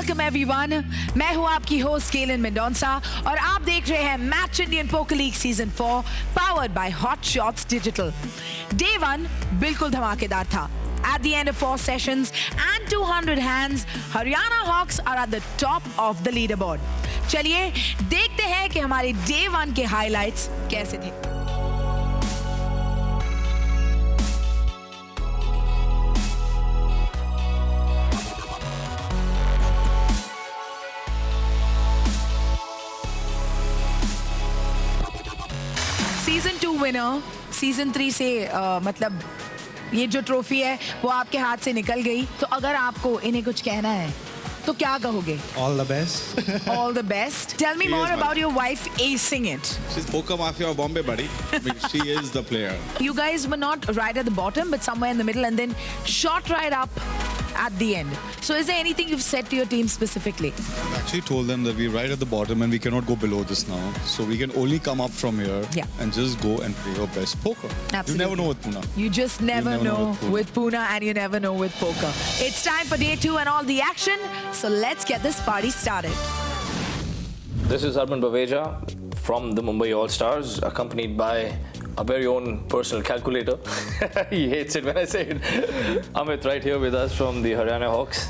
Welcome everyone, मैं हूं आपकी होस्ट केलन मेंडोंसा और आप देख रहे हैं match Indian poker league season 4 powered by hot shots digital. Day 1 बिल्कुल धमाकेदार था। At the end of 4 sessions and 200 hands, Haryana Hawks are at the top of the leaderboard. चलिए देखते हैं कि हमारे डे 1 के हाइलाइट्स कैसे थे। सीजन 2 विनर, सीजन 3 से मतलब ये जो ट्रॉफी है वो आपके हाथ से निकल गई, तो अगर आपको इन्हें कुछ कहना है तो क्या कहोगे? All the best. All the best. Tell me more about your wife acing it. She's Poker Mafia of Bombay, buddy. I mean, she is the player. You guys were not right at the bottom, but somewhere in the middle, and then shot right up at the end. So is there anything you've said to your team specifically? I've actually told them that we're right at the bottom and we cannot go below this now. So we can only come up from here and just go and play your best poker. Absolutely. You never know with Pune. You just never know with Pune, and you never know with poker. It's time for day 2 and all the action. So let's get this party started. This is Arman Baveja from the Mumbai All-Stars, accompanied by a very own personal calculator. He hates it when I say it. Amit right here with us from the Haryana Hawks.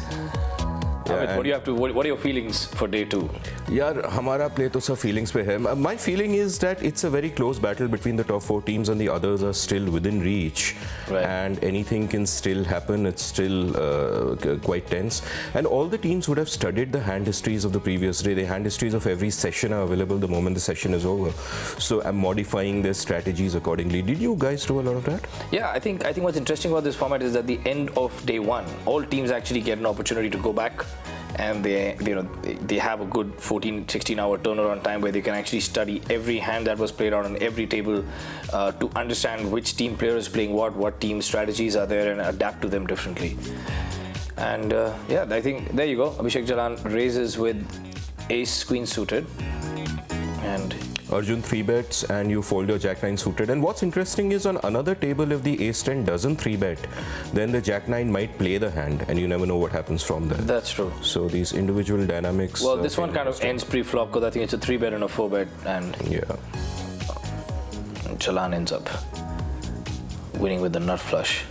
Amit, what are your feelings for day 2? यार हमारा play तो सब feelings पे है. My feeling is that it's a very close battle between the top 4 teams and the others are still within reach. Right. And anything can still happen. It's still quite tense. And all the teams would have studied the hand histories of the previous day. The hand histories of every session are available the moment the session is over. So I'm modifying their strategies accordingly. Did you guys do a lot of that? Yeah, I think what's interesting about this format is at the end of day 1, all teams actually get an opportunity to go back. And they have a good 14-16 hour turnaround time where they can actually study every hand that was played out on every table to understand which team player is playing what team strategies are there, and adapt to them differently. And I think there you go. Abhishek Jalan raises with ace queen suited, and Arjun 3 bets and you fold your jack 9 suited. And what's interesting is on another table, if the ace 10 doesn't 3 bet, then the jack 9 might play the hand and you never know what happens from there. That's true. So these individual dynamics. Well, this one kind of ends pre-flop because I think it's a 3 bet and a 4 bet, and Jalan ends up winning with the nut flush.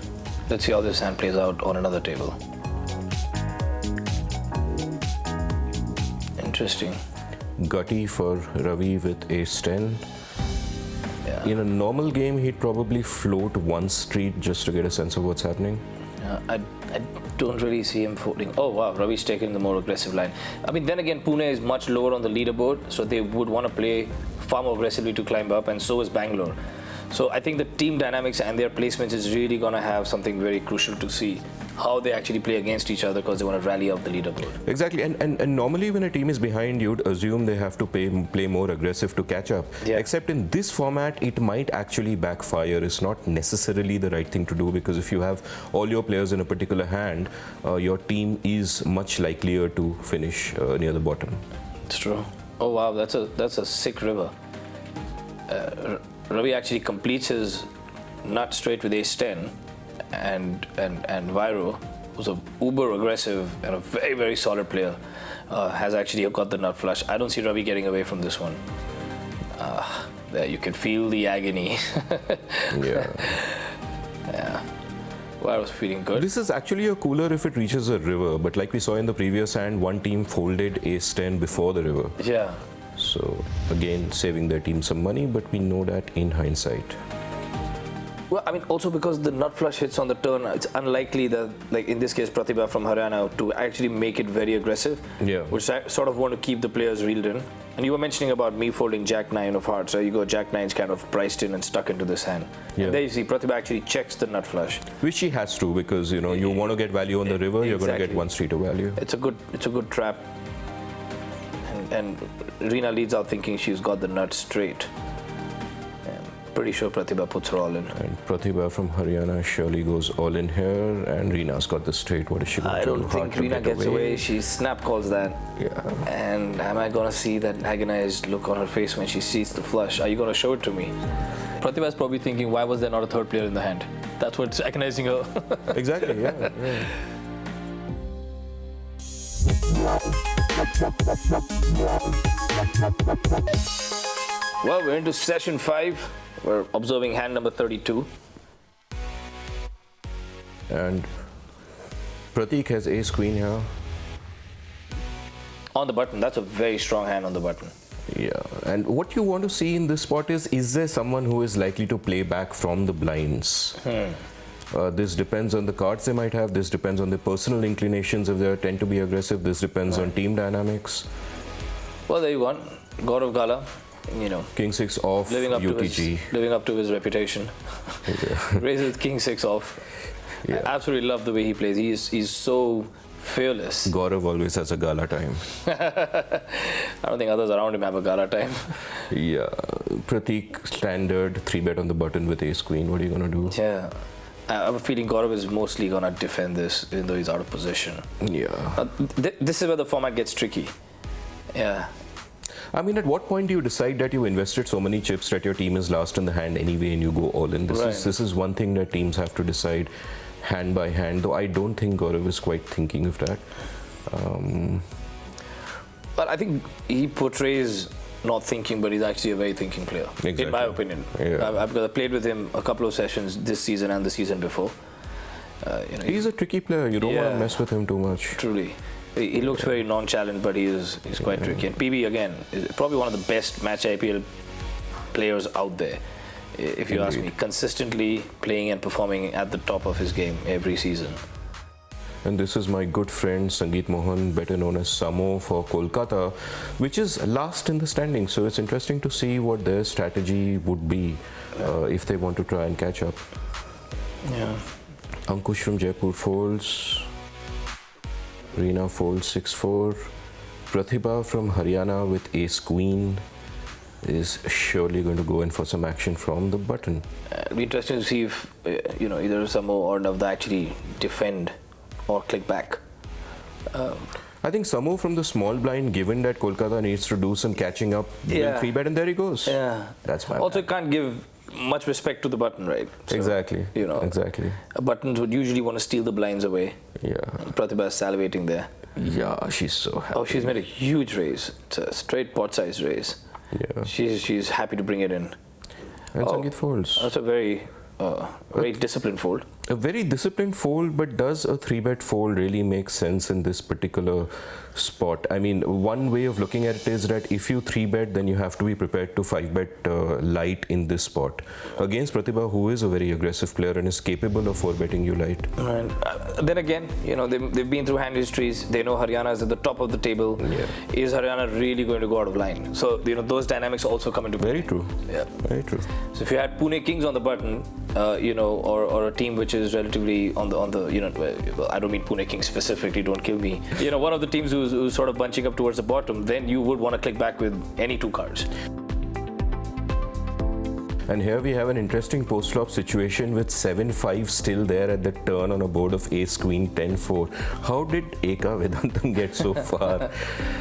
Let's see how this hand plays out on another table. Interesting. Gutty for Ravi with ace 10. Yeah. In a normal game, he'd probably float one street just to get a sense of what's happening. I don't really see him folding. Oh wow, Ravi's taken the more aggressive line. I mean, then again, Pune is much lower on the leaderboard, so they would want to play far more aggressively to climb up, and so is Bangalore. So I think the team dynamics and their placements is really going to have something very crucial to see how they actually play against each other, because they want to rally up the leaderboard. Exactly, and normally when a team is behind, you'd assume they have to play more aggressive to catch up. Yeah. Except in this format, it might actually backfire. It's not necessarily the right thing to do, because if you have all your players in a particular hand, your team is much likelier to finish near the bottom. It's true. Oh wow, that's a sick river. Ravi actually completes his nut straight with ace 10, and Vairo, who's a uber aggressive and a very, very solid player, has actually got the nut flush. I don't see Ravi getting away from this one. There you can feel the agony. Yeah. Yeah. Vairo's feeling good. This is actually a cooler if it reaches a river, but like we saw in the previous hand, one team folded ace 10 before the river. Yeah. So again, saving their team some money, but we know that in hindsight. Well, I mean, also because the nut flush hits on the turn, it's unlikely that, like in this case, Pratibha from Haryana, to actually make it very aggressive. Yeah. Which I sort of want to keep the players reeled in. And you were mentioning about me folding Jack 9 of hearts. So you go Jack 9's kind of priced in and stuck into this hand. Yeah. And there you see Pratibha actually checks the nut flush. Which she has to, because you want to get value on the river, you're going to get one street of value. It's a good trap. And Reena leads out thinking she's got the nut straight. Pretty sure Pratibha puts her all in. And Pratibha from Haryana surely goes all in here, and Reena's got the straight. What is she going to do? I don't think Reena gets away. She snap calls that. Yeah. And am I going to see that agonized look on her face when she sees the flush? Are you going to show it to me? Pratibha is probably thinking, why was there not a third player in the hand? That's what's agonizing her. Exactly, yeah. Well, we're into session 5. We're observing hand number 32. And Pratik has ace queen here. On the button. That's a very strong hand on the button. Yeah, and what you want to see in this spot is there someone who is likely to play back from the blinds? This depends on the cards they might have. This depends on their personal inclinations if they tend to be aggressive. This depends on team dynamics. Well, there you go. Gaurav Gala, you know, King 6 off, UTG. living up to his reputation. Yeah. Raises with King 6 off. Yeah. I absolutely love the way he plays. He's so fearless. Gaurav always has a gala time. I don't think others around him have a gala time. Yeah, Pratik standard 3-bet on the button with ace queen. What are you gonna do? Yeah. I have a feeling Gaurav is mostly gonna defend this, even though he's out of position. Yeah. This is where the format gets tricky. Yeah. I mean, at what point do you decide that you invested so many chips that your team is last in the hand anyway and you go all in? This is one thing that teams have to decide hand by hand, though I don't think Gaurav is quite thinking of that. But I think he portrays not thinking, but he's actually a very thinking player, in my opinion. Yeah. I've played with him a couple of sessions this season and the season before. You know, he's a tricky player. You don't want to mess with him too much. Truly. He looks very nonchalant, but he's quite tricky. And PB, again, is probably one of the best match IPL players out there, if you ask me. Consistently playing and performing at the top of his game every season. And this is my good friend Sangeet Mohan, better known as Samo for Kolkata, which is last in the standings. So it's interesting to see what their strategy would be if they want to try and catch up. Yeah. Ankush from Jaipur folds. Reena folds 6-4. Pratibha from Haryana with ace queen is surely going to go in for some action from the button. It'll be interesting to see if you know, either Samo or Navda actually defend or click back. I think Samo from the small blind, given that Kolkata needs to do some catching up, will 3-bet and there he goes. Yeah. That's my Also, can't give much respect to the button, right? So, exactly. You know, exactly. Buttons would usually want to steal the blinds away. Yeah. Pratibha is salivating there. Yeah, she's so happy. Oh, she's made a huge raise. It's a straight pot-sized raise. Yeah. She's happy to bring it in. And Sangeet folds. That's a very disciplined fold. A very disciplined fold, but does a 3-bet fold really make sense in this particular spot? I mean, one way of looking at it is that if you 3-bet, then you have to be prepared to 5-bet light in this spot. Against Pratibha, who is a very aggressive player and is capable of 4-betting you light. And then again, you know, they've been through hand histories. They know Haryana is at the top of the table. Yeah. Is Haryana really going to go out of line? So, you know, those dynamics also come into play. Very true. Yeah. Very true. So if you had Pune Kings on the button, you know, or a team which is relatively on the you know, well, I don't mean Pune Kings specifically, don't kill me. You know, one of the teams who's sort of bunching up towards the bottom, then you would want to click back with any 2 cards. And here we have an interesting post-flop situation with 7-5 still there at the turn on a board of ace queen 10-4. How did Eka Vedantam get so far?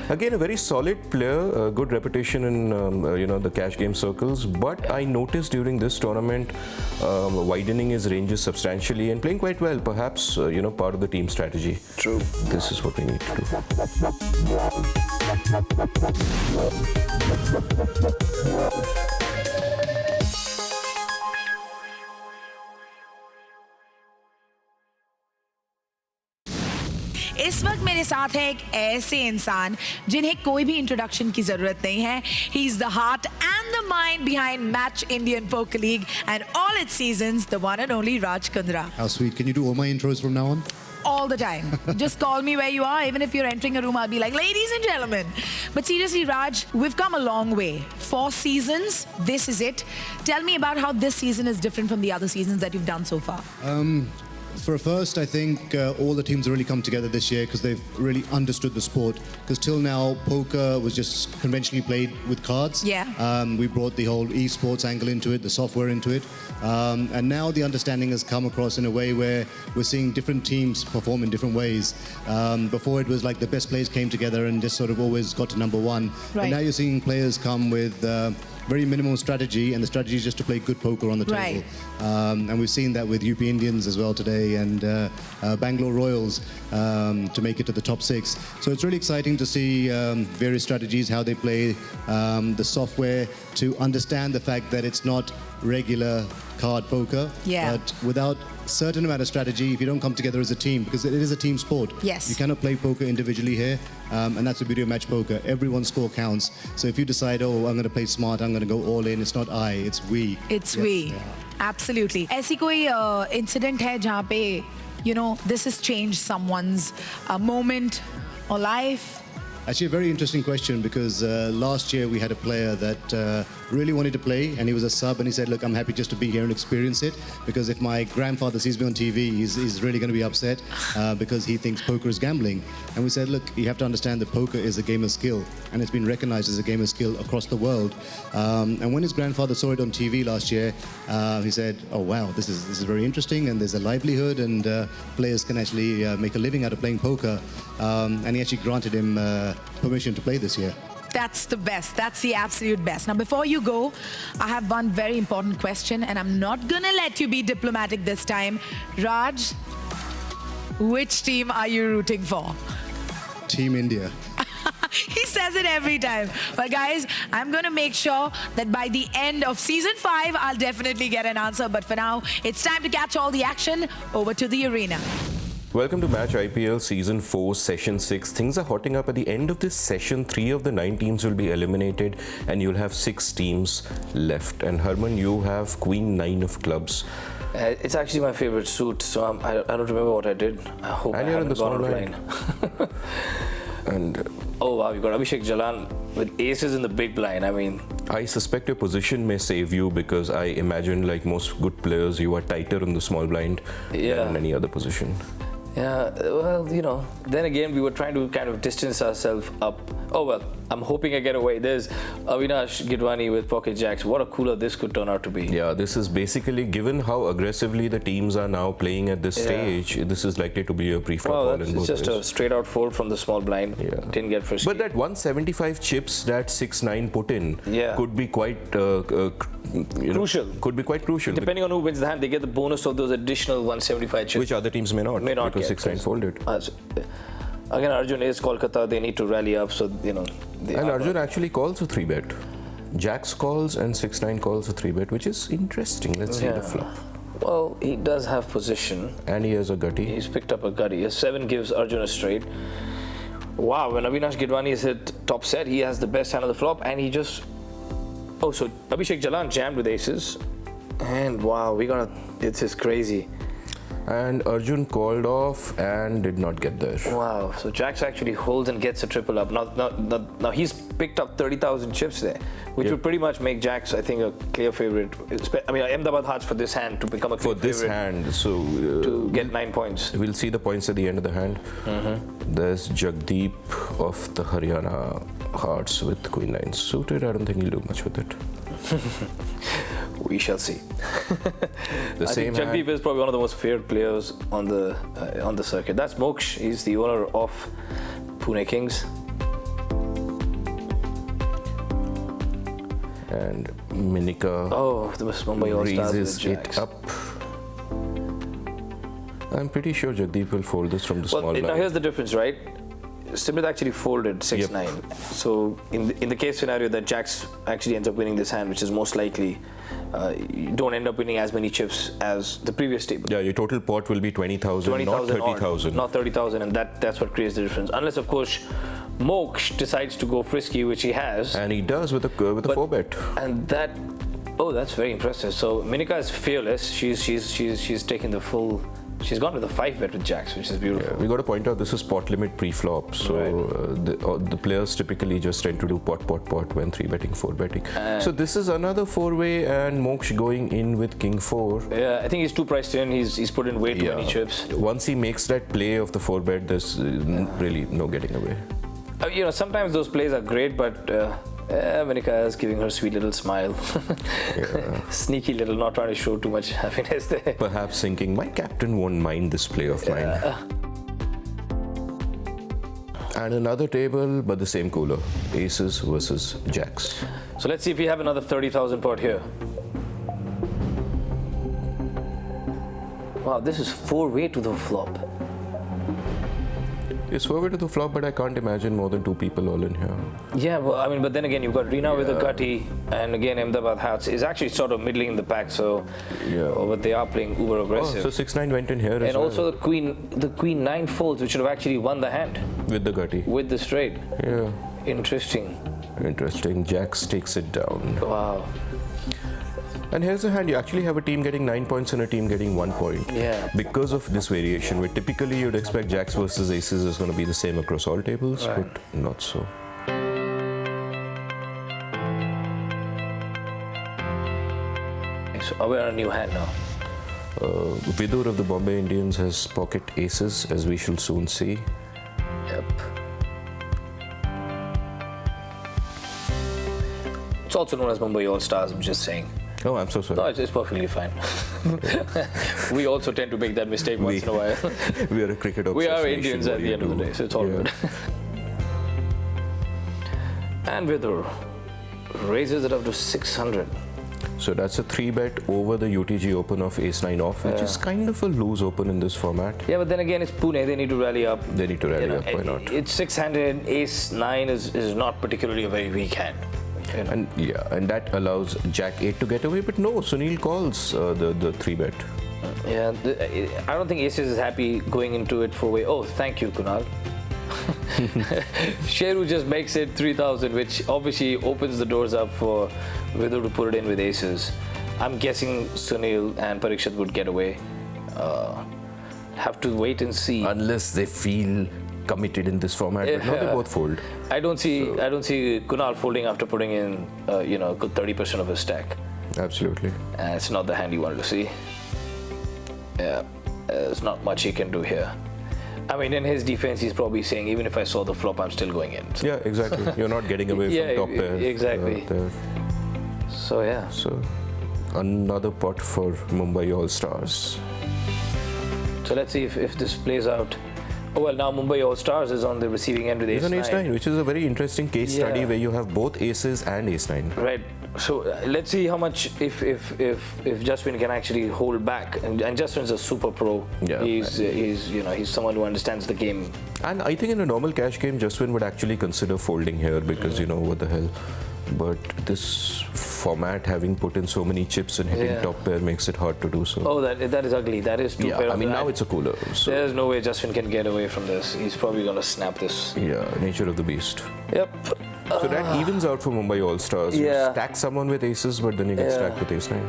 Again, a very solid player, good reputation in you know, the cash game circles. But I noticed during this tournament widening his ranges substantially and playing quite well. Perhaps you know, part of the team strategy. True. This is what we need to do. इस वक्त मेरे साथ है एक ऐसे इंसान जिन्हें कोई भी इंट्रोडक्शन की जरूरत नहीं है. He is the heart and the mind behind Match Indian Poker League and all its seasons, the one and only Raj Kundra. How sweet. Can you do all my intros from now on? All the time. Just call me where you are. Even if you're entering a room, I'll be like, ladies and gentlemen. But seriously, Raj, we've come a long way. 4 seasons, this is it. Tell me about how this season is different from the other seasons that you've done so far. For a first, I think all the teams have really come together this year because they've really understood the sport. Because till now, poker was just conventionally played with cards. Yeah. We brought the whole esports angle into it, the software into it. And now the understanding has come across in a way where we're seeing different teams perform in different ways. Before it was like the best players came together and just sort of always got to number 1. Right. And now you're seeing players come with very minimal strategy, and the strategy is just to play good poker on the table. Right. And we've seen that with UP Indians as well today, and Bangalore Royals to make it to the top 6. So it's really exciting to see various strategies, how they play, the software, to understand the fact that it's not regular card poker, but without certain amount of strategy, if you don't come together as a team, because it is a team sport. Yes. You cannot play poker individually here, and that's the beauty of match poker. Everyone's score counts. So if you decide, oh, I'm going to play smart, I'm going to go all in, it's not I, it's we. It's we. Absolutely. ऐसी कोई incident है जहाँ पे, you know, this has changed someone's moment or life? Actually, a very interesting question, because last year we had a player that really wanted to play, and he was a sub, and he said, look, I'm happy just to be here and experience it, because if my grandfather sees me on TV, he's really going to be upset because he thinks poker is gambling. And we said, look, you have to understand that poker is a game of skill, and it's been recognized as a game of skill across the world. And when his grandfather saw it on TV last year, he said, oh wow, this is very interesting, and there's a livelihood, and players can actually make a living out of playing poker. And he actually granted him permission to play this year. That's the best. That's the absolute best. Now, before you go, I have one very important question, and I'm not gonna let you be diplomatic this time. Raj, which team are you rooting for? Team India. He says it every time. But guys, I'm going to make sure that by the end of season 5, I'll definitely get an answer. But for now, it's time to catch all the action. Over to the arena. Welcome to Match IPL Season 4, Session 6. Things are hotting up. At the end of this session, 3 of the 9 teams will be eliminated, and you'll have 6 teams left. And Harman, you have Queen 9 of clubs. It's actually my favorite suit, so I don't remember what I did. I hope and I you're in haven't the gone small offline. blind. And oh wow, you got Abhishek Jalan with aces in the big blind. I mean, I suspect your position may save you, because I imagine, like most good players, you are tighter in the small blind than any other position. Yeah, well, you know, then again, we were trying to kind of distance ourselves up. Oh, well, I'm hoping I get away. There's Avinash Gidwani with pocket jacks. What a cooler this could turn out to be. Yeah, this is basically, given how aggressively the teams are now playing at this stage, this is likely to be a pre-flop all in both It's just ways. a straight-out fold from the small blind. Yeah. Didn't get frisky. But that 175 chips that 6-9 put in could be quite crucial. Could be quite crucial. Depending on who wins the hand, they get the bonus of those additional 175 chips. Which other teams may not because 6-9 folded. Again, Arjun is Kolkata. They need to rally up, so you know. And Arjun actually calls a 3-bet. Jacks calls and 6-9 calls a 3-bet, which is interesting. Let's see the flop. Well, he does have position. And he has a gutty. He's picked up a gutty. A 7 gives Arjun a straight. Wow, when Avinash Gidwani is hit top set, he has the best hand of the flop, and he just... Oh, so Abhishek Jalan jammed with aces. And wow, this is crazy. And Arjun called off and did not get there. Wow, so Jacks actually holds and gets a triple up. Now he's picked up 30,000 chips there, which would pretty much make Jacks, I think, a clear favorite. I mean, Ahmedabad Hearts for this hand to become a clear favorite. For this hand, so... to get 9 points. We'll see the points at the end of the hand. There's Jagdeep of the Haryana Hearts with Queen 9 suited. I don't think he'll do much with it. We shall see. I think Jagdeep is probably one of the most feared players on the circuit. That's Moksh. He's the owner of Pune Kings. And Minika the Mumbai All-Stars raises with it Jacks. up. I'm pretty sure Jagdeep will fold this from the small blind. Now here's the difference, right? Simrit actually folded 6-9. So in the case scenario that Jacks actually ends up winning this hand, which is most likely, you don't end up winning as many chips as the previous table. Yeah, your total pot will be 20,000, not 30,000. Not 30,000, and that's what creates the difference. Unless, of course, Moksh decides to go frisky, which he has. And he does with a 4-bet. And that's very impressive. So Minika is fearless. She's taken the full. She's gone with a 5-bet with Jacks, which is beautiful. Yeah, we got to point out this is pot limit pre-flop, so the players typically just tend to do pot when 3-betting, 4-betting. So this is another 4-way, and Moksh going in with King 4. Yeah, I think he's too priced in. He's put in way too many chips. Once he makes that play of the 4-bet, there's really no getting away. You know, sometimes those plays are great, but Minika is giving her sweet little smile. Sneaky little, not trying to show too much happiness there. Perhaps thinking, my captain won't mind this play of mine. And another table, but the same cooler. Aces versus jacks. So let's see if we have another 30,000 pot here. Wow, this is 4-way to the flop. It's forward to the flop, but I can't imagine more than 2 people all in here. Yeah, well, I mean, but then again, you've got Rina with a gutty, and again, Ahmedabad Hats is actually sort of middling in the pack, so but they are playing uber aggressive. Oh, so 6-9 went in here as and well. also the queen 9 folds, which should have actually won the hand With the gutty. with the straight. Yeah. Interesting. Interesting. Jacks takes it down. Wow. And here's a hand. You actually have a team getting 9 points and a team getting 1 point. Yeah. Because of this variation, where typically you'd expect jacks versus aces is going to be the same across all tables, Right. but not so. So we're on a new hand now. Vidur of the Bombay Indians has pocket aces, as we shall soon see. Yep. It's also known as Mumbai All Stars, I'm just saying. Oh, I'm so sorry. No, it's perfectly fine. We also tend to make that mistake once in a while. We are a cricket We are obsessed Indians nation, at the end of the day, so it's all good. And Vidur raises it up to 600. So that's a 3-bet over the UTG Open of ace-9 off, which is kind of a loose open in this format. Yeah, but then again, it's Pune. They need to rally up. They need to rally up, why not? It's 600. Ace-9 is not particularly a very weak hand. You know. And that allows Jack 8 to get away, but no, Sunil calls the 3-bet. Yeah, I don't think Aces is happy going into it 4-way. Oh, thank you, Kunal. Sheru just makes it 3,000, which obviously opens the doors up for Vidur to put it in with aces. I'm guessing Sunil and Parikshit would get away. Have to wait and see. Unless they feel committed in this format, but no, they both fold. I don't see Kunal folding after putting in a good 30% of his stack. Absolutely. It's not the hand you wanted to see. Yeah, there's not much he can do here. I mean, in his defense, he's probably saying, even if I saw the flop, I'm still going in. So. Yeah, exactly. You're not getting away from top pair. Exactly. There. So, yeah. So, another pot for Mumbai All Stars. So, let's see if this plays out. Oh, well, now Mumbai All Stars is on the receiving end with ace-9. It's an ace-9, which is a very interesting case study where you have both aces and ace-9. Right. So let's see how much if Jaswin can actually hold back. And Jaswin's a super pro. Yeah. He's someone who understands the game. And I think in a normal cash game, Jaswin would actually consider folding here because what the hell. But this format, having put in so many chips and hitting top pair, makes it hard to do so. Oh, that is ugly. That is 2 pair. I mean, now it's a cooler. So. There's no way Jaswin can get away from this. He's probably going to snap this. Yeah, nature of the beast. Yep. So that evens out for Mumbai All Stars. You stack someone with aces, but then you get stacked with ace-9.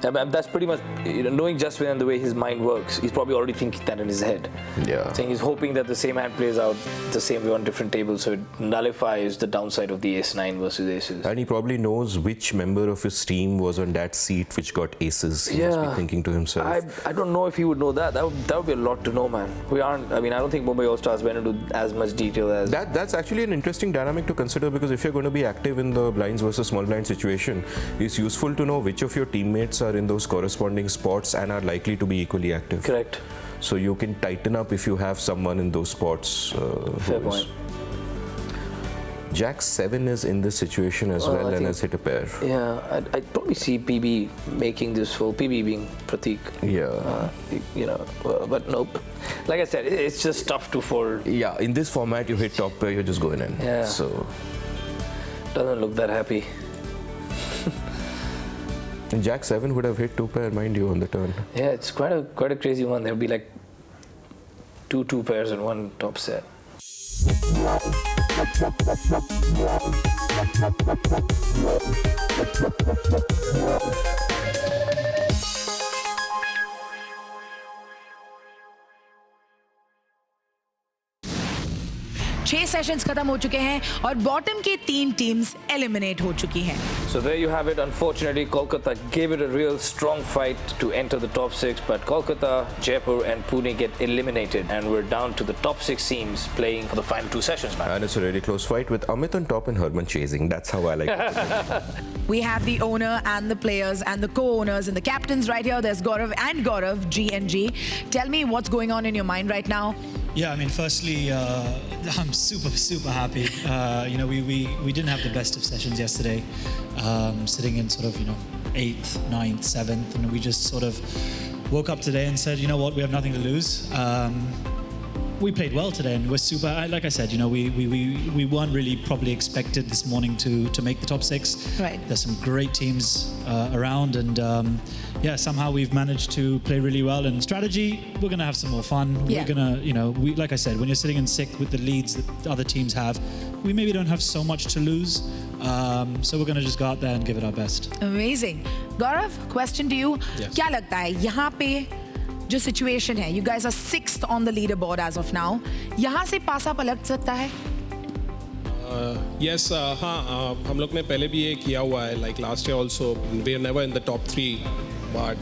That's pretty much, knowing Jaswin and the way his mind works, he's probably already thinking that in his head. Yeah. Saying he's hoping that the same hand plays out the same way on different tables, so it nullifies the downside of the ace-9 versus aces. And he probably knows which member of his team was on that seat which got aces. He must be thinking to himself. I don't know if he would know that. That would be a lot to know, man. I don't think Mumbai All Stars went into as much detail as... That's actually an interesting dynamic to consider, because if you're going to be active in the blinds versus small blind situation, it's useful to know which of your teammates are in those corresponding spots and are likely to be equally active. Correct. So you can tighten up if you have someone in those spots. Fair point. Jack 7 is in this situation as well and has hit a pair. Yeah, I'd probably see PB making this fold, PB being Pratik. Yeah. But nope. Like I said, it's just tough to fold. Yeah, in this format, you hit top pair, you're just going in. Yeah. So. Doesn't look that happy. And Jack 7 would have hit 2 pair, mind you, on the turn. Yeah, it's quite a crazy one. There'll be like 2 pairs and 1 top set. छह sessions खत्म हो चुके हैं और bottom की 3 teams eliminate हो चुकी हैं. So there you have it. Unfortunately, Kolkata gave it a real strong fight to enter the top 6, but Kolkata, Jaipur and Pune get eliminated, and we're down to the top 6 teams playing for the final 2 sessions, man. And it's a really close fight with Amit on top and Herman chasing. That's how I like it. We have the owner and the players and the co-owners and the captains right here. There's Gaurav and Gaurav, G and G. Tell me what's going on in your mind right now. Yeah, I mean, firstly, I'm super happy. We didn't have the best of sessions yesterday, sitting in sort of 8th, 9th, 7th, and we just sort of woke up today and said, you know what, we have nothing to lose. We played well today, and we're super. Like I said, we weren't really probably expected this morning to make the top 6. Right. There's some great teams around, and somehow we've managed to play really well. And strategy, we're gonna have some more fun. Yeah. We're gonna, like I said, when you're sitting in 6th with the leads that other teams have, we maybe don't have so much to lose. So we're gonna just go out there and give it our best. Amazing. Gaurav, question to you. Yes. क्या लगता है यहाँ पे जो situation है, you guys are 6th on the leaderboard as of now, यहाँ से पासा पलट सकता है? Yes, हाँ, हम लोग ने पहले भी ये किया हुआ है, like last year also, we are never in the top 3, but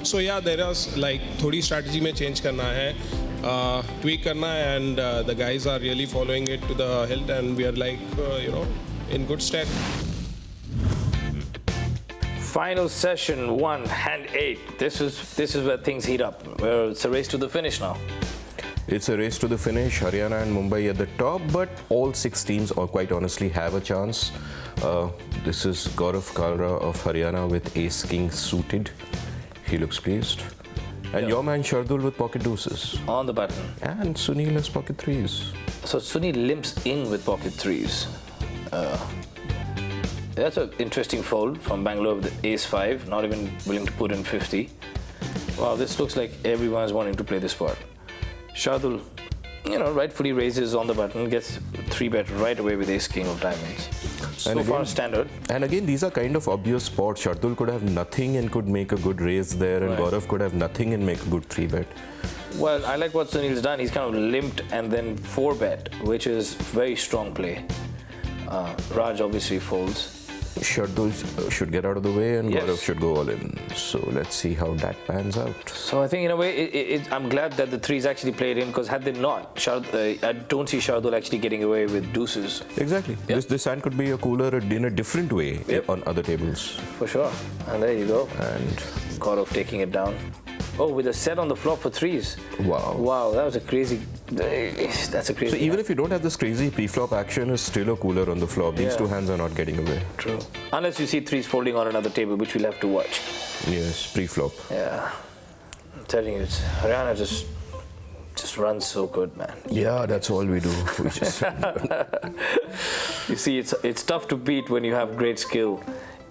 so yeah, there is like थोड़ी strategy में change करना है, tweak करना है, and the guys are really following it to the hilt, and we are like in good stead. Final session 1, hand 8. This is where things heat up. It's a race to the finish now. It's a race to the finish. Haryana and Mumbai at the top, but all 6 teams, or quite honestly, have a chance. This is Gaurav Kalra of Haryana with Ace King suited. He looks pleased. And your man Shardul with pocket deuces. On the button. And Sunil has pocket 3s. So Sunil limps in with pocket 3s. That's an interesting fold from Bangalore with the ace 5, not even willing to put in 50. Wow, this looks like everyone's wanting to play this part. Shardul, rightfully raises on the button, gets 3-bet right away with ace king of diamonds. So far standard. And again, these are kind of obvious spots. Shardul could have nothing and could make a good raise there, and Gaurav could have nothing and make a good 3-bet. Well, I like what Sunil's done. He's kind of limped and then 4-bet, which is very strong play. Raj obviously folds. Shardul should get out of the way, and Gaurav should go all in. So let's see how that pans out. So I think in a way, I'm glad that the 3s actually played in, because had they not, I don't see Shardul actually getting away with deuces. Exactly. Yep. This hand could be a cooler in a different way on other tables. For sure. And there you go. And Gaurav taking it down. Oh, with a set on the flop for 3s. Wow. Wow, that was a crazy. That's a crazy. So even if you don't have this crazy pre-flop action, is still a cooler on the flop. These 2 hands are not getting away. True. Unless you see 3s folding on another table, which we'll have to watch. Yes, pre-flop. Yeah. I'm telling you, Haryana just runs so good, man. Yeah, that's all we do. We just You see, it's tough to beat when you have great skill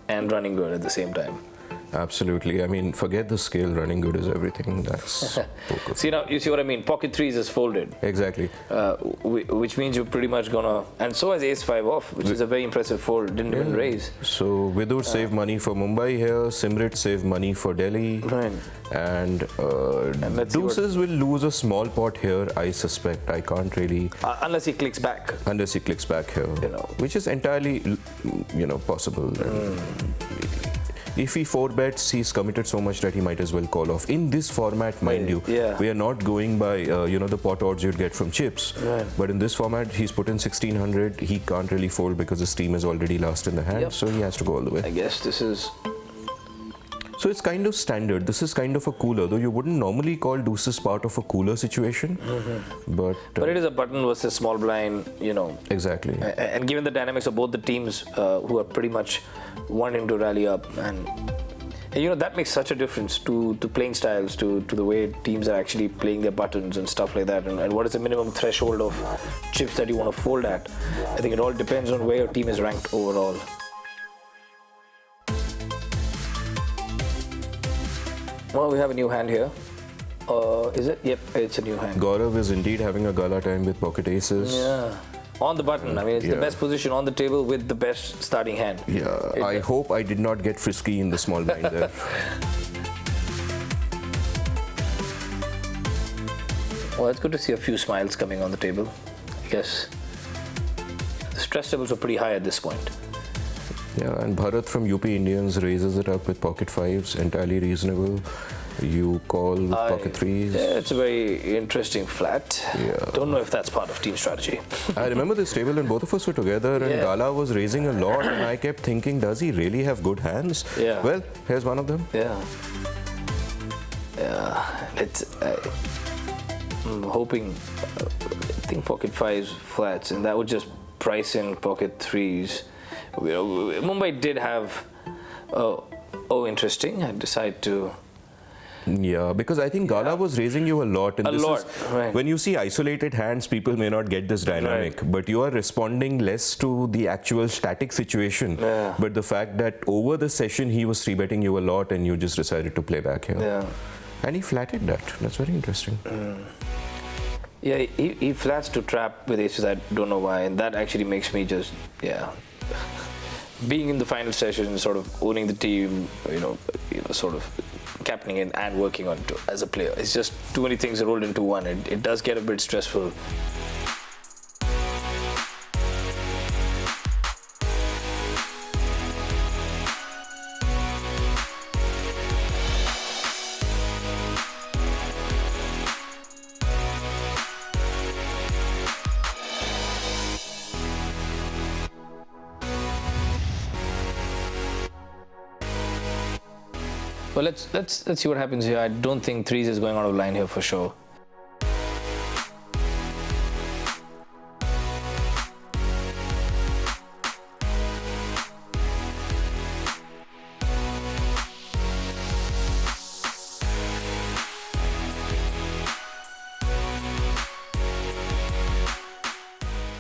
and running good at the same time. Absolutely. I mean, forget the skill. Running good is everything. That's poker. See, now you see what I mean. Pocket 3s is folded. Exactly. Which means you're pretty much gonna. And so has ace 5 off, which is a very impressive fold. Didn't even raise. So Vidur saved money for Mumbai here. Simrit saved money for Delhi. Right. And deuces will lose a small pot here, I suspect. I can't really. Unless he clicks back. Unless he clicks back here. Which is entirely, possible. If he 4-bets, he's committed so much that he might as well call off. In this format, mind you, we are not going by, the pot odds you'd get from chips. Right. But in this format, he's put in 1600. He can't really fold because his team is already last in the hand. So he has to go all the way. I guess this is. So it's kind of standard. This is kind of a cooler, though you wouldn't normally call deuces part of a cooler situation. But it is a button versus small blind, Exactly. And given the dynamics of both the teams who are pretty much wanting to rally up, and that makes such a difference to playing styles, to the way teams are actually playing their buttons and stuff like that, and what is the minimum threshold of chips that you want to fold at. I think it all depends on where your team is ranked overall. Well, we have a new hand here. Is it? Yep, it's a new hand. Gaurav is indeed having a gala time with pocket aces. Yeah. On the button. I mean, it's the best position on the table with the best starting hand. Yeah, I hope I did not get frisky in the small blind there. Well, it's good to see a few smiles coming on the table. I guess the stress levels are pretty high at this point. Yeah, and Bharat from UP Indians raises it up with pocket 5s, entirely reasonable. You call with pocket 3s. Yeah, it's a very interesting flat. Yeah. Don't know if that's part of team strategy. I remember this table when both of us were together and Gala was raising a lot and I kept thinking, does he really have good hands? Yeah. Well, here's one of them. Yeah. Yeah. I'm hoping, I think pocket fives flats, and that would just price in pocket threes. Mumbai did have, interesting. I decided to. Yeah, because I think Gala was raising you a lot. And Right. When you see isolated hands, people may not get this dynamic, but you are responding less to the actual static situation. Yeah. But the fact that over the session, he was 3-betting you a lot and you just decided to play back here. Yeah. And he flatted that. That's very interesting. Yeah, he flats to trap with aces. I don't know why, and that actually makes me just being in the final session, sort of owning the team, sort of captaining it and working on it as a player. It's just too many things rolled into one. It does get a bit stressful. Well, let's see what happens here. I don't think threes is going out of line here for sure.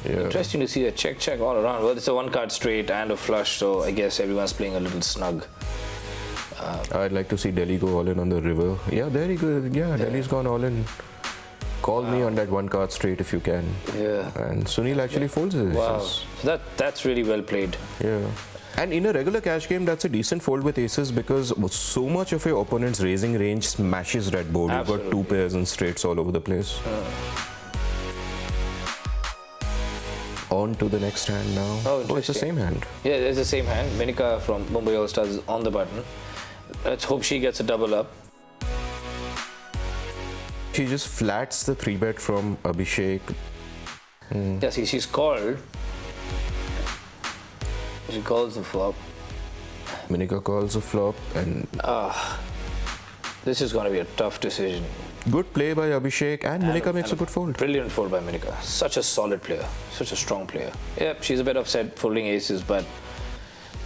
Yeah. Interesting to see a check all around. Well, it's a one card straight and a flush, so I guess everyone's playing a little snug. I'd like to see Delhi go all in on the river. Yeah, there you go. Yeah, Delhi's gone all in. Call me on that one card straight if you can. Yeah. And Sunil actually folds his Wow. aces. So that's really well played. Yeah. And in a regular cash game, that's a decent fold with aces because so much of your opponent's raising range smashes red board. You've got two pairs and straights all over the place. On to the next hand now. Oh, it's the same hand. Yeah, it's the same hand. Menika from Mumbai All Stars is on the button. Let's hope she gets a double up. She just flats the 3-bet from Abhishek. Yeah, see, she's called. She calls the flop. Menika calls a flop and This is going to be a tough decision. good play by Abhishek and Menika makes a good fold. Brilliant fold by Menika. Such a solid player. Such a strong player. Yep, she's a bit upset folding aces, but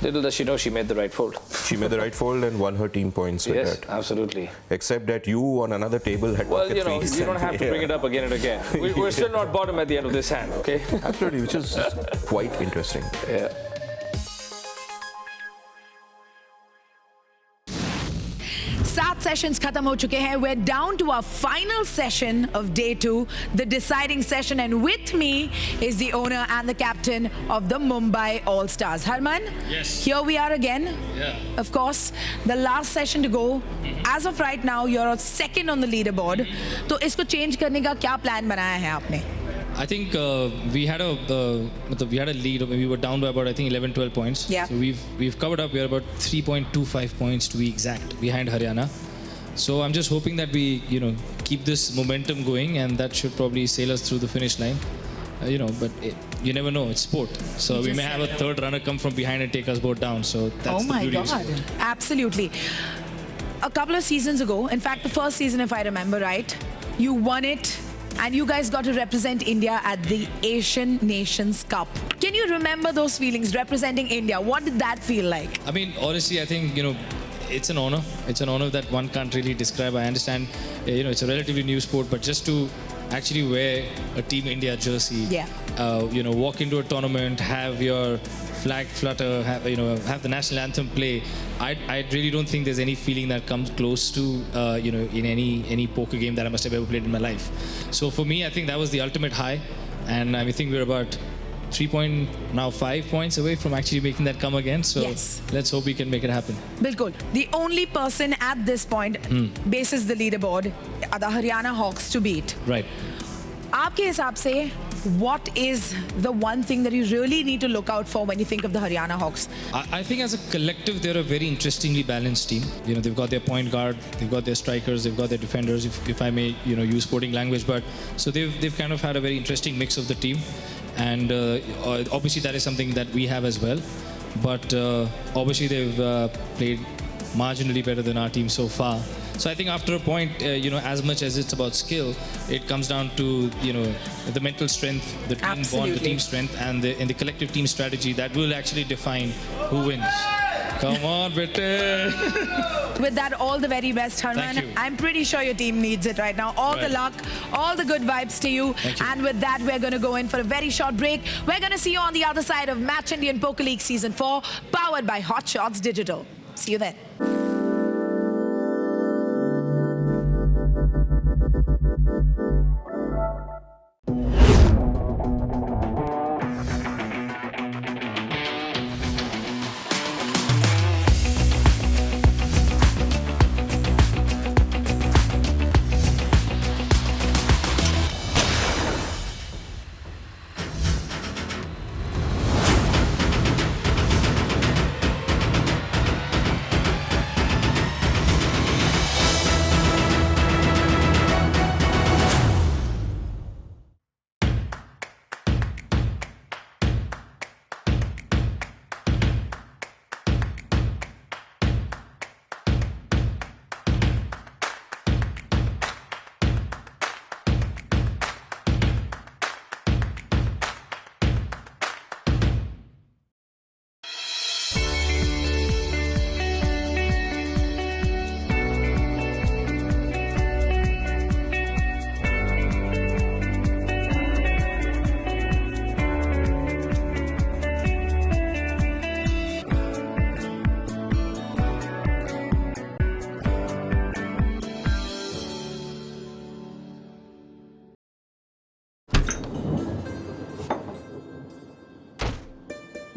little does she know she made the right fold. She made the right fold and won her team points with Yes, that. absolutely. Except that you on another table had Well, pocket threes. you don't have to bring it up again and again. We're still not bottom at the end of this hand, okay? Absolutely, which is quite interesting. Yeah. सात sessions खत्म हो चुके हैं. We're down to our final session of day 2, the deciding session, and with me is the owner and the captain of the Mumbai All Stars. Harman, Yes. Here we are again. Yeah. Of course, the last session to go. As of right now, you're second on the leaderboard. तो इसको change करने का क्या plan बनाया है आपने? I think we had a lead. We were down by about 11-12 points. Yeah. So we've covered up. We're about 3.25 points to be exact behind Haryana. So I'm just hoping that we keep this momentum going, and that should probably sail us through the finish line. But you never know. It's sport. So we may have a third runner come from behind and take us both down. So that's the beauty of sport. Absolutely. A couple of seasons ago, in fact, the first season, if I remember right, you won it. And you guys got to represent India at the Asian Nations Cup. Can you remember those feelings, representing India? What did that feel like? I mean, honestly, I think, it's an honor. It's an honor that one can't really describe. I understand, it's a relatively new sport, but just to actually wear a Team India jersey, walk into a tournament, have your flag flutter, have the national anthem play. I really don't think there's any feeling that comes close to, in any poker game that I must have ever played in my life. So for me, I think that was the ultimate high. And I think we're about 5 points away from actually making that come again. So let's hope we can make it happen. Bilkul. The only person at this point, bases the leaderboard, are the Haryana Hawks to beat. Right. आपके हिसाब से, what is the one thing that you really need to look out for when you think of the Haryana Hawks? I think as a collective, they're a very interestingly balanced team. They've got their point guard, they've got their strikers, they've got their defenders, if I may, use sporting language. But so they've kind of had a very interesting mix of the team. And obviously that is something that we have as well. But obviously they've played marginally better than our team so far. So I think after a point, as much as it's about skill, it comes down to, the mental strength, the team bond, Absolutely. the team strength, and the collective team strategy that will actually define who wins. Come on, Britain. With that, all the very best, Harman. Thank you. I'm pretty sure your team needs it right now. All the Right. luck, all the good vibes to you. Thank you. And with that, we're going to go in for a very short break. We're going to see you on the other side of Match Indian Poker League Season 4, powered by Hot Shots Digital. See you then.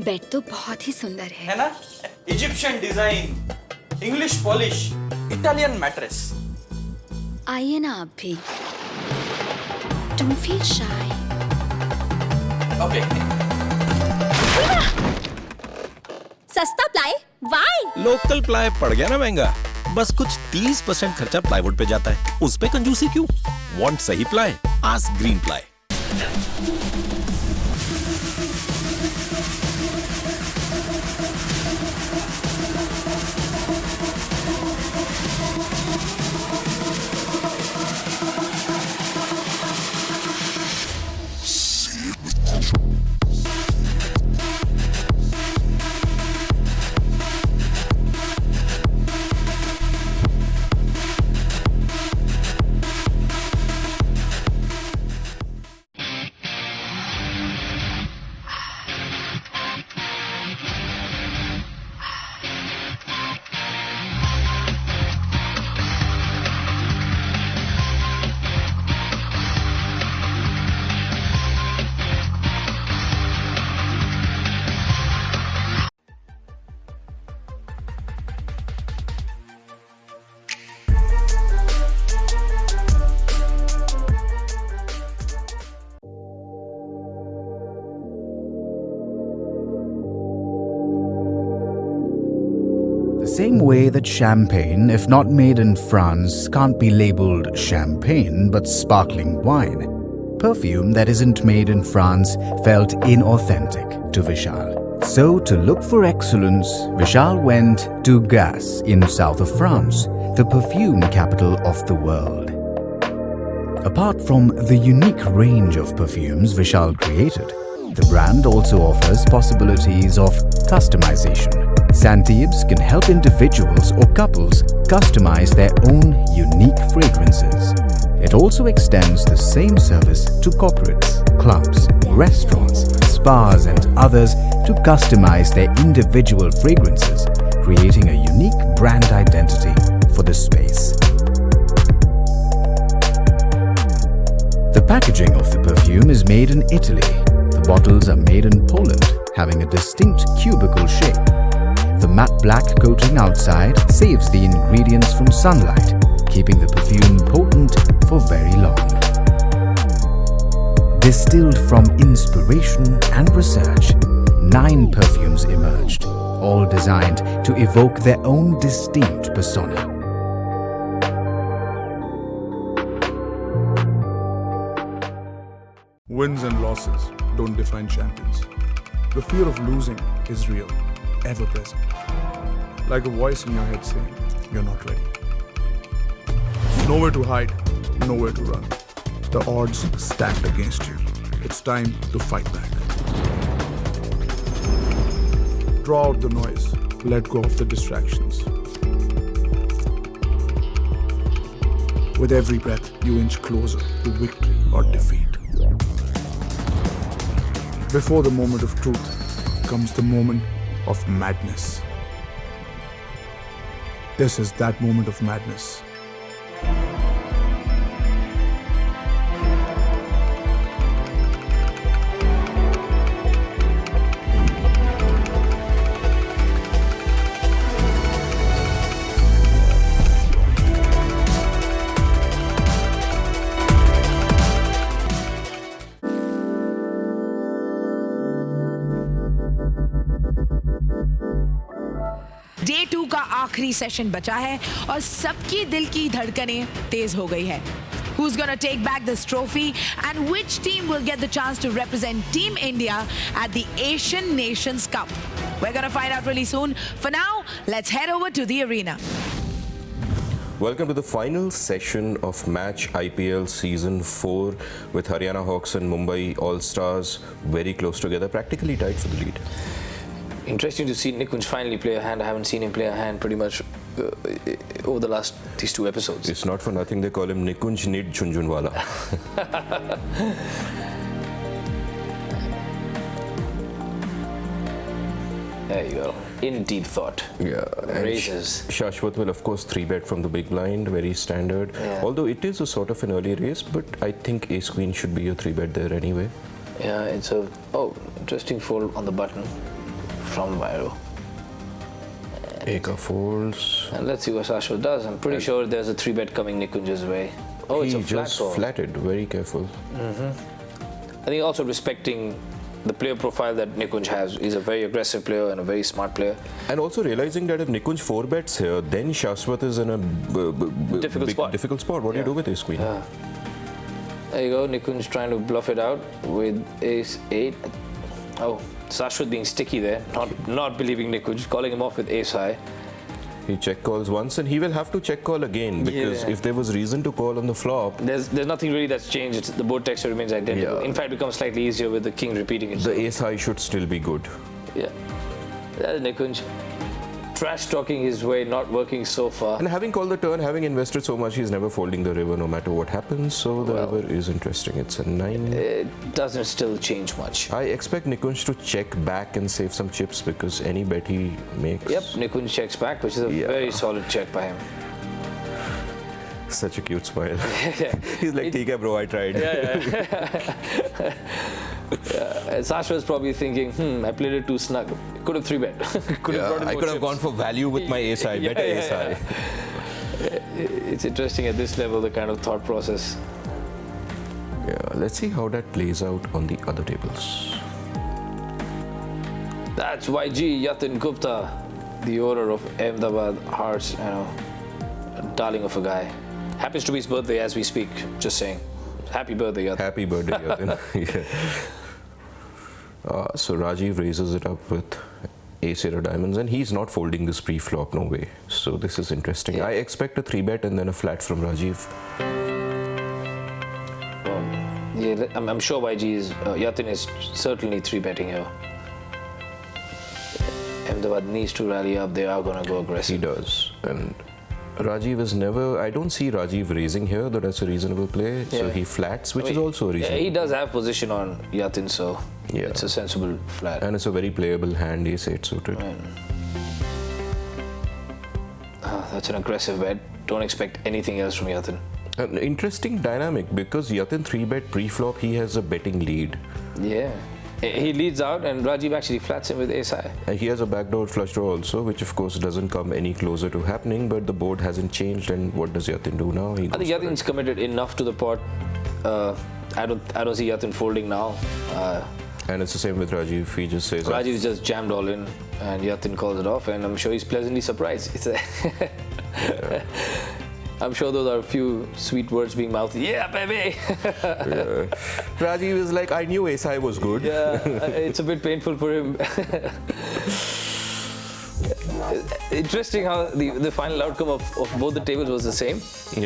Bed तो बहुत ही सुंदर है ना? Egyptian design, English polish, Italian mattress. आइए ना आप भी। Don't feel shy. Okay. सस्ता प्लाई? Why? लोकल प्लाई पड़ गया ना महंगा। बस कुछ 30% खर्चा प्लाईवुड पे जाता है। उस पे कंजूसी क्यों? वांट सही ply? Ask green ply. Same way that champagne, if not made in France, can't be labeled champagne but sparkling wine. Perfume that isn't made in France felt inauthentic to Vishal. So to look for excellence, Vishal went to Gas in south of France, the perfume capital of the world. Apart from the unique range of perfumes Vishal created, the brand also offers possibilities of customization. Santibes can help individuals or couples customize their own unique fragrances. It also extends the same service to corporates, clubs, restaurants, spas and others to customize their individual fragrances, creating a unique brand identity for the space. The packaging of the perfume is made in Italy. The bottles are made in Poland, having a distinct cubical shape. The matte black coating outside saves the ingredients from sunlight, keeping the perfume potent for very long. Distilled from inspiration and research, 9 perfumes emerged, all designed to evoke their own distinct persona. Wins and losses don't define champions. The fear of losing is real, ever present. Like a voice in your head saying, you're not ready. Nowhere to hide, nowhere to run. The odds stacked against you. It's time to fight back. Draw out the noise. Let go of the distractions. With every breath, you inch closer to victory or defeat. Before the moment of truth comes the moment of madness. This is that moment of madness. Day 2 का आखिरी session बचा है और सबकी दिल की धड़कनें तेज हो गई है. Who's gonna take back this trophy and which team will get the chance to represent Team India at the Asian Nations Cup? We're gonna find out really soon. For now, let's head over to the arena. Welcome to the final session of Match IPL Season 4 with Haryana Hawks and Mumbai All-Stars very close together, practically tied for the lead. Interesting to see Nikunj finally play a hand. I haven't seen him play a hand pretty much over the last these 2 episodes. It's not for nothing they call him Nikunj Nid Chunjunwala. There you go. In deep thought. Yeah. Raises. Shashwat will of course 3-bet from the big blind, very standard. Yeah. Although it is a sort of an early race, but I think Ace Queen should be a 3-bet there anyway. Yeah, it's a interesting fold on the button from Bairo. Eka folds. And let's see what Shashwat does. I'm pretty sure there's a 3-bet coming Nikunj's way. Oh, it's a flat just call. flatted, very careful. I think also respecting the player profile that Nikunj has. He's a very aggressive player and a very smart player. And also realizing that if Nikunj 4-bets here, then Shashwat is in a difficult spot. What do you do with Ace Queen? Yeah. There you go. Nikunj trying to bluff it out with Ace 8. Oh, Shashwat being sticky there, not believing Nikunj, calling him off with Ace High. He check calls once and he will have to check call again because if there was reason to call on the flop. There's nothing really that's changed. The board texture remains identical. Yeah. In fact, it becomes slightly easier with the king repeating it. The Ace High should still be good. Yeah. That's Nikunj. Trash talking his way, not working so far. And having called the turn, having invested so much, he's never folding the river no matter what happens. So the river is interesting. It's a 9. It doesn't still change much. I expect Nikunj to check back and save some chips because any bet he makes. Yep, Nikunj checks back, which is a very solid check by him. Such a cute smile. He's like, "Theek hai, bro, I tried." And Shashwat's probably thinking, I played it too snug. Could have 3-bet. I could have gone for value with my Ace High, better Ace High. It's interesting at this level, the kind of thought process. Yeah, let's see how that plays out on the other tables. That's YG Yatin Gupta, the owner of Ahmedabad Hearts, a darling of a guy. Happens to be his birthday as we speak, just saying. Happy birthday, Yatin. Happy birthday, Yatin. So Rajiv raises it up with Ace 8 of diamonds and he's not folding this pre-flop, no way. So this is interesting. I expect a 3-bet and then a flat from Rajiv. I'm sure Yatin is certainly 3-betting here. Ahmedabad needs to rally up. They are going to go aggressive. He does. And Rajiv is never... I don't see Rajiv raising here, though that's a reasonable play. So he flats, which is also a reasonable. He does have position on Yatin, so it's a sensible flat. And it's a very playable hand, Ace 8 suited. That's an aggressive bet. Don't expect anything else from Yatin. An interesting dynamic because Yatin 3-bet pre-flop, he has a betting lead. Yeah. He leads out and Rajiv actually flats him with Ace High. And he has a backdoor flush draw also, which of course doesn't come any closer to happening, but the board hasn't changed. And what does Yatin do now? I think Yatin's committed enough to the pot. I don't see Yatin folding now. And it's the same with Rajiv. He just says... Rajiv just jammed all in and Yatin calls it off, and I'm sure he's pleasantly surprised. I'm sure those are a few sweet words being mouthed. Yeah, baby! Rajiv is like, I knew Ace High was good. Yeah, it's a bit painful for him. Interesting how the final outcome of both the tables was the same,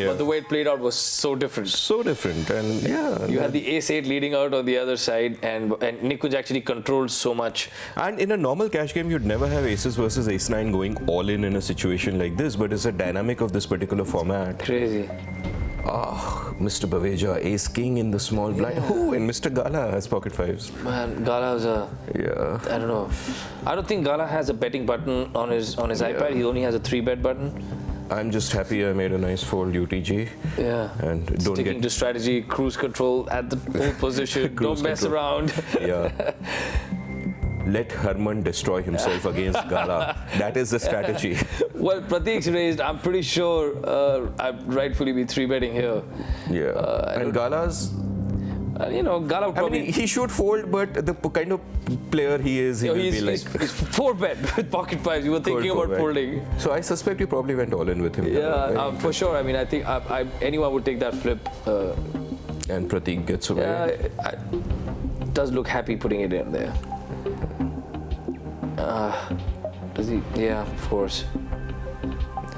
but the way it played out was so different. So different, and yeah. You had the ace-8 leading out on the other side, and Nikunj actually controlled so much. And in a normal cash game, you'd never have aces versus ace-9 going all in a situation like this, but it's a dynamic of this particular format. Crazy. Oh, Mr. Baveja, ace-king in the small blind. Oh, and Mr. Gala has pocket fives. Man, Gala was a... Yeah. I don't know. I don't think Gala has a betting button on his iPad. He only has a 3-bet button. I'm just happy I made a nice fold UTG. Yeah. And don't Sticking to strategy, cruise control at the pole position. Don't mess around. Yeah. Let Herman destroy himself against Gala. That is the strategy. Well, Prateek's raised. I'm pretty sure I'd rightfully be 3-betting here. Yeah. And Gala's... Gala probably... I mean, he should fold, but the kind of player he is, he will be like... He's 4-bet with pocket fives. You were thinking about folding. So I suspect you probably went all in with him. Yeah, for sure. I mean, I think anyone would take that flip. And Prateek gets away. Yeah, does look happy putting it in there. Does he? Yeah, of course.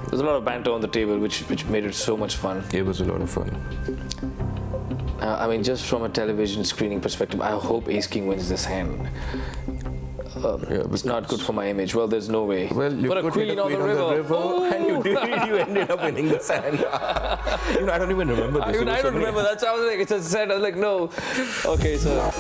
There's a lot of banter on the table, which made it so much fun. It was a lot of fun. I mean, just from a television screening perspective, I hope Ace King wins this hand. It's not good for my image. Well, there's no way. Well, you but a queen on the river. Oh. And you ended up winning the hand. I don't even remember this. I don't remember. That's why I was like, it's a set. I was like, no. Okay, so.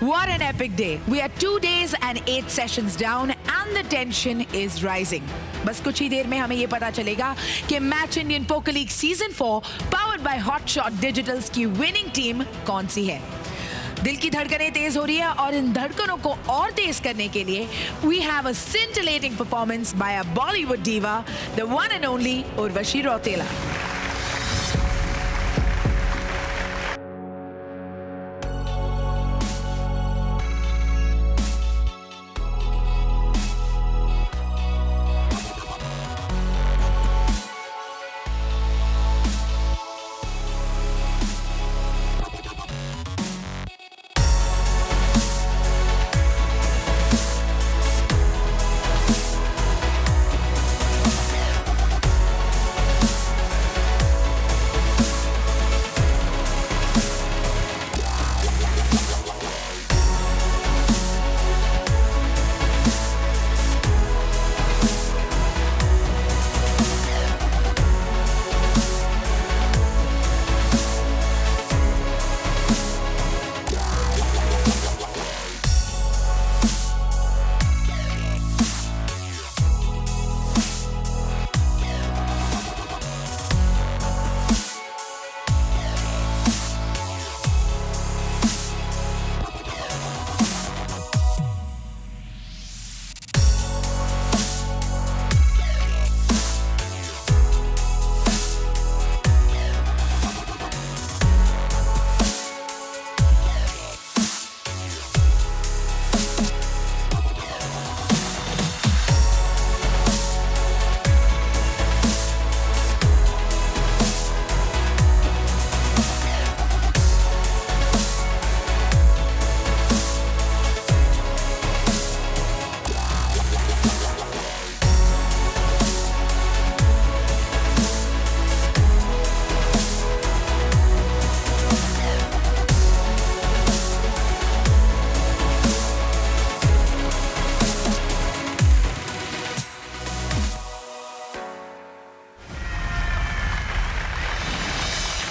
What an epic day. We are 2 days and 8 sessions down and the tension is rising. बस कुछ ही देर में हमें ये पता चलेगा कि match Indian poker league season 4 powered by hotshot digitals की winning team कौन सी है। दिल की धड़कनें तेज हो रही है और इन धड़कनों को और तेज करने के लिए we have a scintillating performance by a Bollywood diva, the one and only Urvashi Rautela.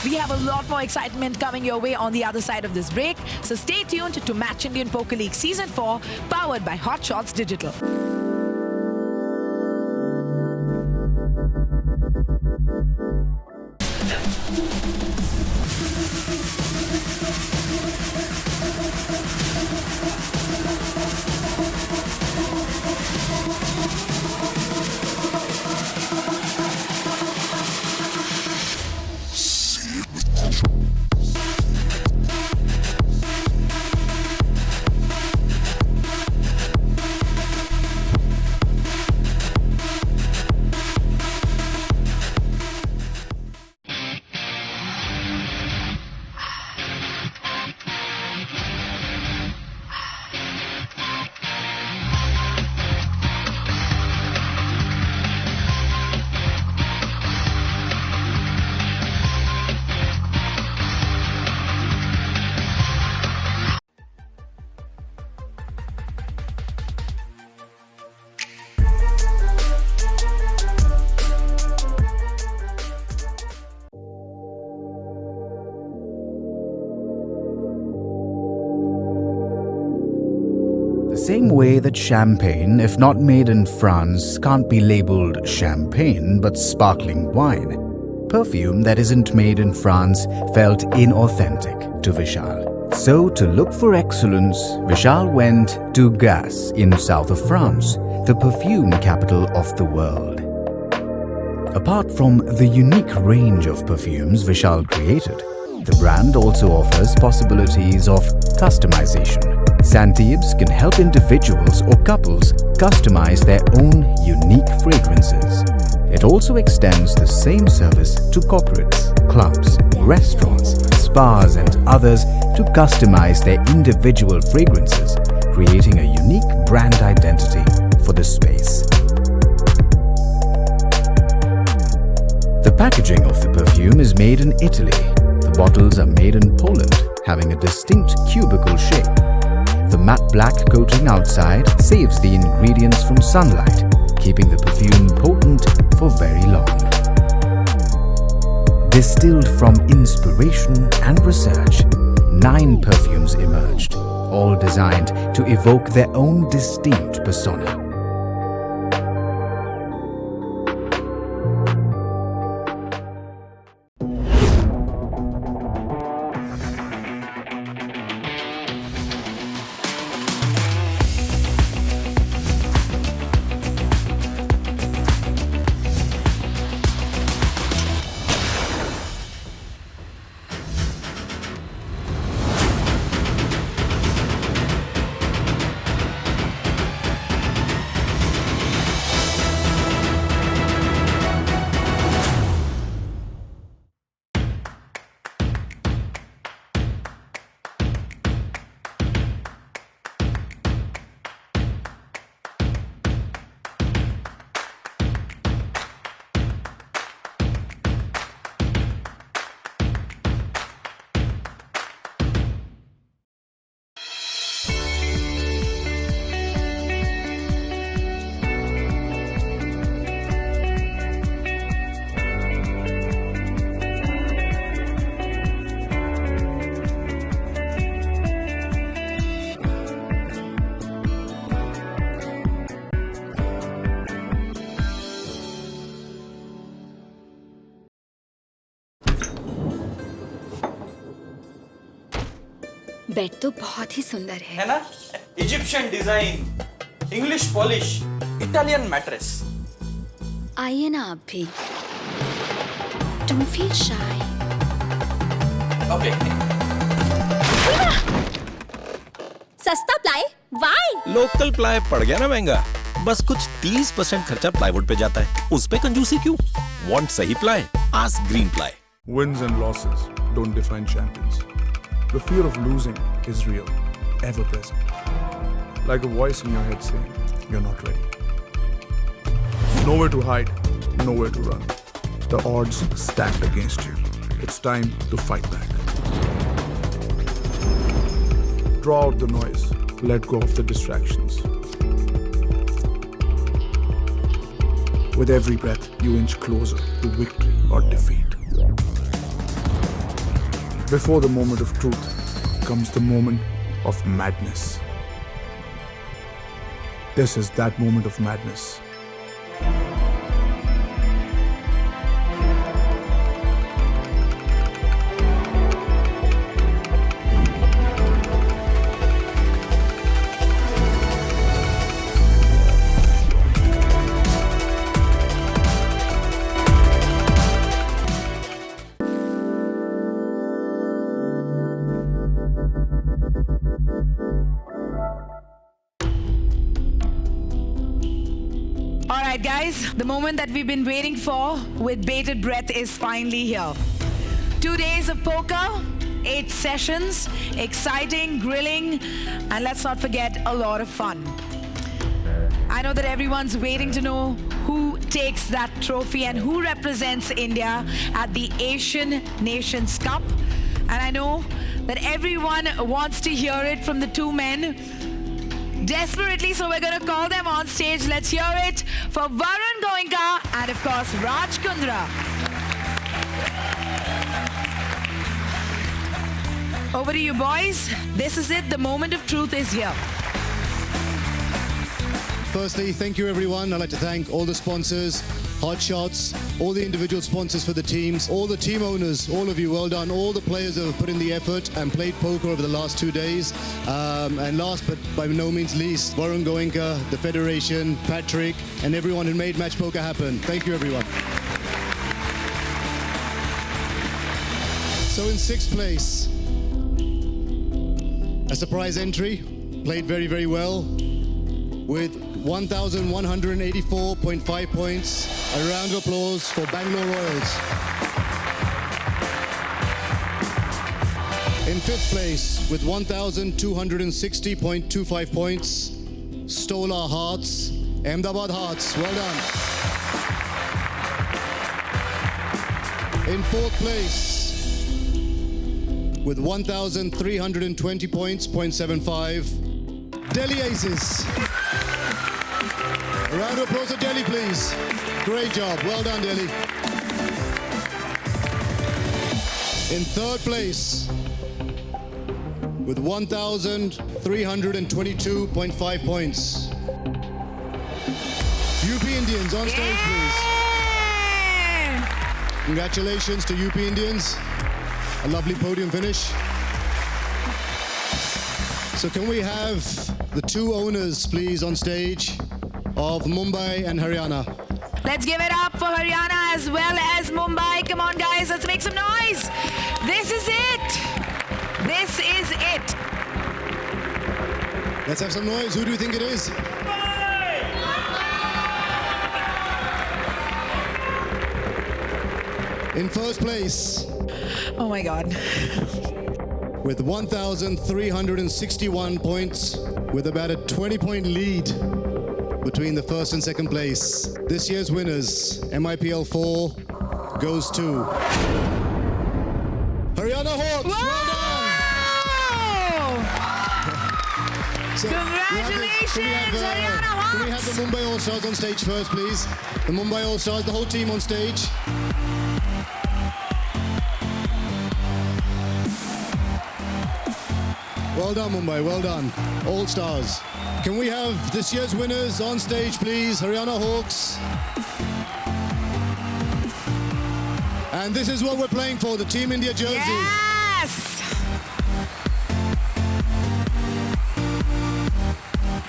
We have a lot more excitement coming your way on the other side of this break. So stay tuned to Match Indian Poker League Season 4, powered by Hot Shots Digital. same way that champagne, if not made in France, can't be labeled champagne but sparkling wine. Perfume that isn't made in France felt inauthentic to Vishal. So, to look for excellence, Vishal went to Gasse in south of France, the perfume capital of the world. Apart from the unique range of perfumes Vishal created, the brand also offers possibilities of customization. Santibes can help individuals or couples customize their own unique fragrances. It also extends the same service to corporates, clubs, restaurants, spas and others to customize their individual fragrances, creating a unique brand identity for the space. The packaging of the perfume is made in Italy. The bottles are made in Poland, having a distinct cubical shape. The matte black coating outside saves the ingredients from sunlight, keeping the perfume potent for very long. Distilled from inspiration and research, 9 perfumes emerged, all designed to evoke their own distinct persona. Bed तो बहुत ही सुंदर है ना? Egyptian design, English polish, Italian mattress. आइए ना आप भी। Don't feel shy. Okay. सस्ता प्लाई? Why? लोकल प्लाई पड़ गया ना महंगा। बस कुछ 30% खर्चा प्लाईवुड पे जाता है। उस पे कंजूसी क्यों? वांट सही ply? Ask green ply. Wins and losses don't define champions. The fear of losing is real, ever present. Like a voice in your head saying, you're not ready. Nowhere to hide, nowhere to run. The odds stacked against you. It's time to fight back. Draw out the noise, let go of the distractions. With every breath, you inch closer to victory or defeat. Before the moment of truth comes the moment of madness. This is that moment of madness. Alright guys, the moment that we've been waiting for with bated breath is finally here. 2 days of poker, 8 sessions, exciting, grilling, and let's not forget a lot of fun. I know that everyone's waiting to know who takes that trophy and who represents India at the Asian Nations Cup. And I know that everyone wants to hear it from the two men desperately, so we're going to call them on stage. Let's hear it for Varun Goenka and of course Raj Kundra. Over to you boys. This is it. The moment of truth is here. Firstly, thank you everyone. I'd like to thank all the sponsors, Hot Shots, all the individual sponsors for the teams, all the team owners, all of you, well done. All the players that have put in the effort and played poker over the last 2 days. And last but by no means least, Varun Goenka, the Federation, Patrick, and everyone who made Match Poker happen. Thank you everyone. So in 6th place, a surprise entry, played very, very well, with 1,184.5 points. A round of applause for Bangalore Royals. In 5th place, with 1,260.25 points, stole our hearts, Ahmedabad Hearts. Well done. In 4th place, with 1,320 points, 0.75, Delhi Aces. A round of applause to Delhi, please. Great job. Well done, Delhi. In 3rd place, with 1,322.5 points, UP Indians on stage, please. Congratulations to UP Indians. A lovely podium finish. So can we have the 2 owners, please, on stage of Mumbai and Haryana? Let's give it up for Haryana as well as Mumbai. Come on, guys, let's make some noise. This is it. This is it. Let's have some noise. Who do you think it is? In 1st place. Oh my God. With 1,361 points, with about a 20-point lead between the 1st and 2nd place. This year's winners, MIPL 4, goes to Haryana Hawks. Whoa! Well done. So Congratulations, Haryana Hawks. Can we have the Mumbai All-Stars on stage first, please? The Mumbai All-Stars, the whole team on stage. Well done, Mumbai, well done. All Stars. Can we have this year's winners on stage, please? Haryana Hawks. And this is what we're playing for, the Team India jersey. Yes!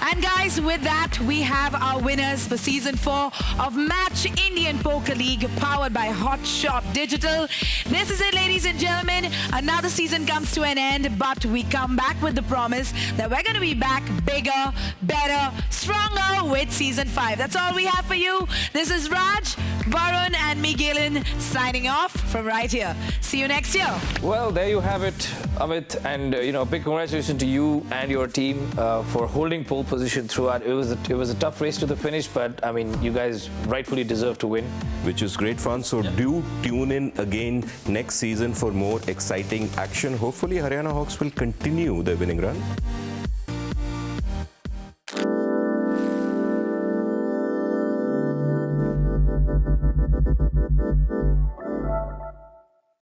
And guys, with that, we have our winners for Season 4 of Match Indian Poker League, powered by Hot Shot Digital. This is it, ladies and gentlemen. Another season comes to an end, but we come back with the promise that we're going to be back bigger, better, stronger with Season 5. That's all we have for you. This is Raj, Varun, and me, Galen, signing off from right here. See you next year. Well, there you have it, Amit, and big congratulations to you and your team for holding pole position throughout. It was a tough race to the finish, but I mean, you guys rightfully deserve to win. Which is great fun. So do tune in again next season for more exciting action. Hopefully, Haryana Hawks will continue their winning run.